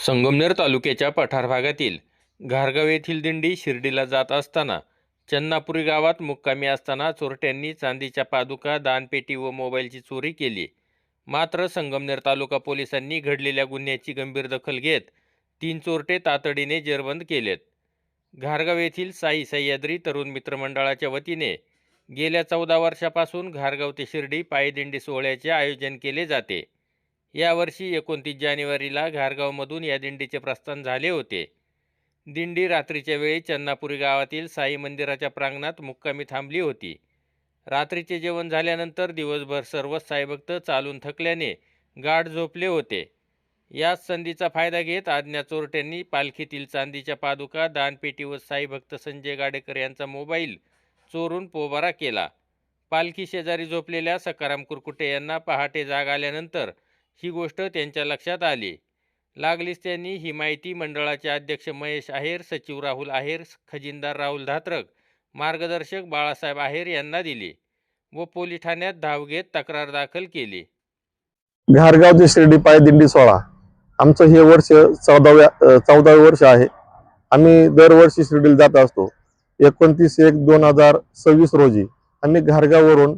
संगमनेर तालुक्याच्या पठार भागातील घारगाव येथील दिंडी शिर्डीला जात असताना चन्नापुरी गावात मुक्कामी असताना चोरट्यांनी चांदीच्या पादुका, दानपेटी व मोबाईलची चोरी केली. मात्र संगमनेर तालुका पोलिसांनी घडलेल्या गुन्ह्याची गंभीर दखल घेत 3 चोरटे तातडीने जेरबंद केलेत. घारगाव येथील साई सह्याद्री तरुण मित्र मंडळाच्या वतीने गेल्या 14 वर्षापासून घारगाव ते शिर्डी पायदिंडी सोहळ्याचे आयोजन केले जाते. यावर्षी 29 जानेवारीला घारगावमधून या दिंडीचे प्रस्थान झाले होते. दिंडी रात्रीच्या वेळी चन्नापुरी गावातील साई मंदिराच्या प्रांगणात मुक्कामी थांबली होती. रात्रीचे जेवण झाल्यानंतर दिवसभर सर्वच साईभक्त चालून थकल्याने गाढ झोपले होते. याच संधीचा फायदा घेत अज्ञात चोरट्यांनी पालखीतील चांदीच्या पादुका, दानपेटी व साईभक्त संजय गाडेकर यांचा मोबाईल चोरून पोबारा केला. पालखी शेजारी झोपलेल्या सकाराम कुरकुटे यांना पहाटे जाग आल्यानंतर ही गोष्ट त्यांच्या लक्षात आली. लागलीच त्यांनी ही माहिती मंडळाचे अध्यक्ष महेश आहेर, सचिव राहुल आहेर, खजिनदार राहुल धात्रक, मार्गदर्शक बाळासाहेब आहेर यांना दिली व पोलीस ठाण्यात धाव घेत तक्रार दाखल केली. घारगाव ते शिर्डी पायदिंडी सोहळा आमचं हे वर्ष 14वे वर्ष आहे. आम्ही दरवर्षी शिर्डीला जात असतो. 29/1/2026 रोजी आम्ही घारगाववरून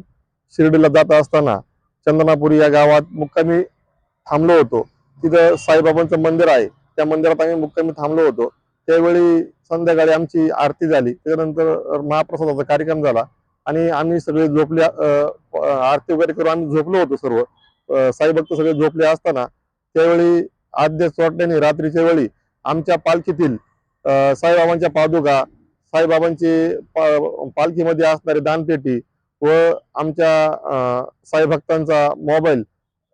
शिर्डीला जात असताना चंदनापुरी या गावात मुक्कामी थांबलो होतो. तिथं साईबाबांचं मंदिर आहे, त्या मंदिरात आम्ही मुक्कामी थांबलो होतो. त्यावेळी संध्याकाळी आमची आरती झाली, त्यानंतर महाप्रसादाचा कार्यक्रम झाला आणि आम्ही सगळे झोपले, आरती वगैरे करून आम्ही झोपलो होतो. सर्व साईभक्त सगळे झोपले असताना त्यावेळी आद्य चोरट्यांनी रात्रीच्या वेळी आमच्या पालखीतील साईबाबांच्या पादुका, साईबाबांची पालखीमध्ये असणारी दानपेटी व आमच्या साईभक्तांचा मोबाईल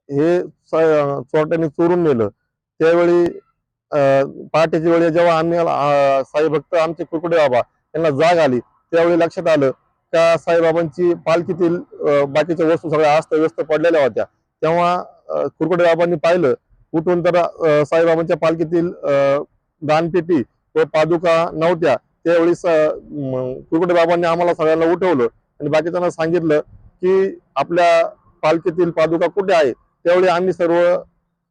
हे चोरट्यांनी चोरून नेलं. त्यावेळी पहाटेच्या वेळी जेव्हा आम्ही साईभक्त आमचे कुरकुटे बाबा यांना जाग आली, त्यावेळी लक्षात आलं का साईबाबांची पालखीतील बाकीच्या वस्तू सगळ्या अस्तव्यस्त पडलेल्या होत्या. तेव्हा कुरकुटे बाबांनी पाहिलं उठून, तर साईबाबांच्या पालखीतील दानपेटी व पादुका नव्हत्या. त्यावेळी कुरकुटे बाबांनी आम्हाला सगळ्यांना उठवलं आणि बाकीच्यांना सांगितलं की आपल्या पालखीतील पादुका कुठे आहे. त्यावेळी आम्ही सर्व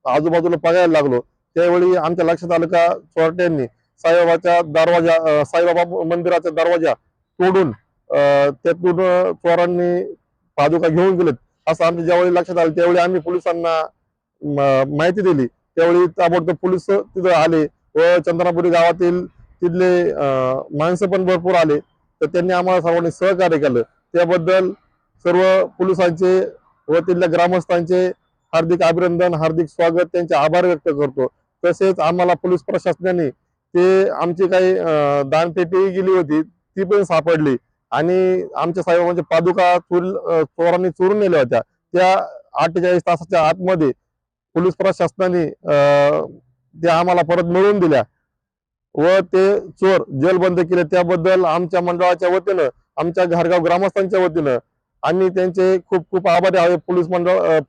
आजूबाजूला बघायला लागलो. त्यावेळी आमच्या लक्षात आलं का चोरट्यांनी साईबाबाच्या दरवाजा, साईबाबा मंदिराचा दरवाजा तोडून त्यातून चोरांनी पादुका घेऊन गेलेत असं आमच्या ज्यावेळी लक्षात आलं. त्यावेळी आम्ही पोलिसांना माहिती दिली. त्यावेळी ताबडतोब पोलीस तिथं आले व चंदनापुरी गावातील तिथले माणसं पण भरपूर आले. तर त्यांनी आम्हाला सर्वांनी सहकार्य केलं. त्याबद्दल सर्व पोलिसांचे व तिथल्या ग्रामस्थांचे हार्दिक अभिनंदन, हार्दिक स्वागत, त्यांचे आभार व्यक्त करतो. तसेच आम्हाला पोलीस प्रशासनाने ते आमची काही दानपेटी गेली होती ती पण सापडली आणि आमच्या साईबाबांच्या पादुका चोरांनी चोरून नेल्या होत्या. त्या 48 तासाच्या आतमध्ये पोलीस प्रशासनाने त्या आम्हाला परत मिळवून दिल्या व ते चोर जेलबंद केले. त्याबद्दल आमच्या मंडळाच्या वतीनं, आमच्या घारगाव ग्रामस्थांच्या वतीनं आम्ही त्यांचे खूप खूप आभारी आहे.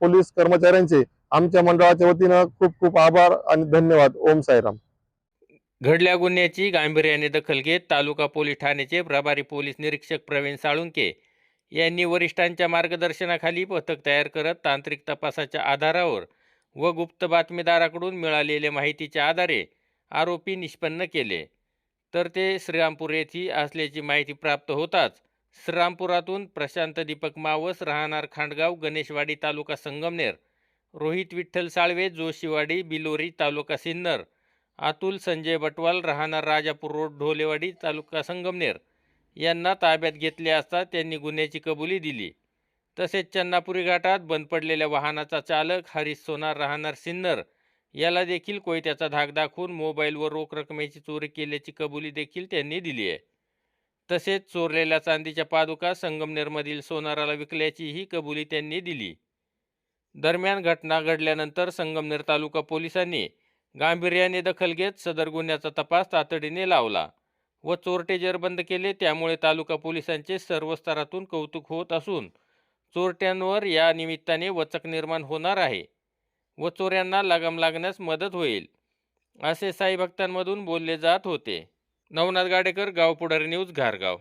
पोलीस कर्मचाऱ्यांचे आमच्या मंडळाच्या वतीनं खूप खूप आभार आणि धन्यवाद. ओम साईराम. घडल्या गुन्ह्याची गांभीर्याने दखल घेत तालुका पोलीस ठाण्याचे प्रभारी पोलीस निरीक्षक प्रवीण साळुंके यांनी वरिष्ठांच्या मार्गदर्शनाखाली पथक तयार करत तांत्रिक तपासाच्या आधारावर व गुप्त बातमीदाराकडून मिळालेल्या माहितीच्या आधारे आरोपी निष्पन्न केले. तर ते श्रीरामपूर येथे असल्याची माहिती प्राप्त होताच श्रीरामपुरातून प्रशांत दीपक मावस, राहणार खांडगाव, गणेशवाडी, तालुका संगमनेर, रोहित विठ्ठल साळवे, जोशीवाडी, बिलोरी, तालुका सिन्नर, अतुल संजय बटवाल, राहणार राजापूर रोड, ढोलेवाडी, तालुका संगमनेर यांना ताब्यात घेतले असता त्यांनी गुन्ह्याची कबुली दिली. तसेच चन्नापुरी घाटात बंद पडलेल्या वाहनाचा चालक हरीश सोनार, राहणार सिन्नर याला देखील कोयत्याचा धाक दाखवून मोबाईल व रोख रकमेची चोरी केल्याची कबुली देखील त्यांनी दिली आहे. तसेच चोरलेल्या चांदीच्या पादुका संगमनेरमधील सोनाराला विकल्याचीही कबुली त्यांनी दिली. दरम्यान घटना घडल्यानंतर संगमनेर तालुका पोलिसांनी गांभीर्याने दखल घेत सदर गुन्ह्याचा तपास तातडीने लावला व चोरटे जेरबंद केले. त्यामुळे तालुका पोलिसांचे सर्व स्तरातून कौतुक होत असून चोरट्यांवर या निमित्ताने वचक निर्माण होणार आहे व चोऱ्यांना लगाम लागण्यास मदत होईल असे साई भक्तांमधून बोलले जात होते. नवनाथ गाडेकर, गाव पुढारी न्यूज, घारगाव.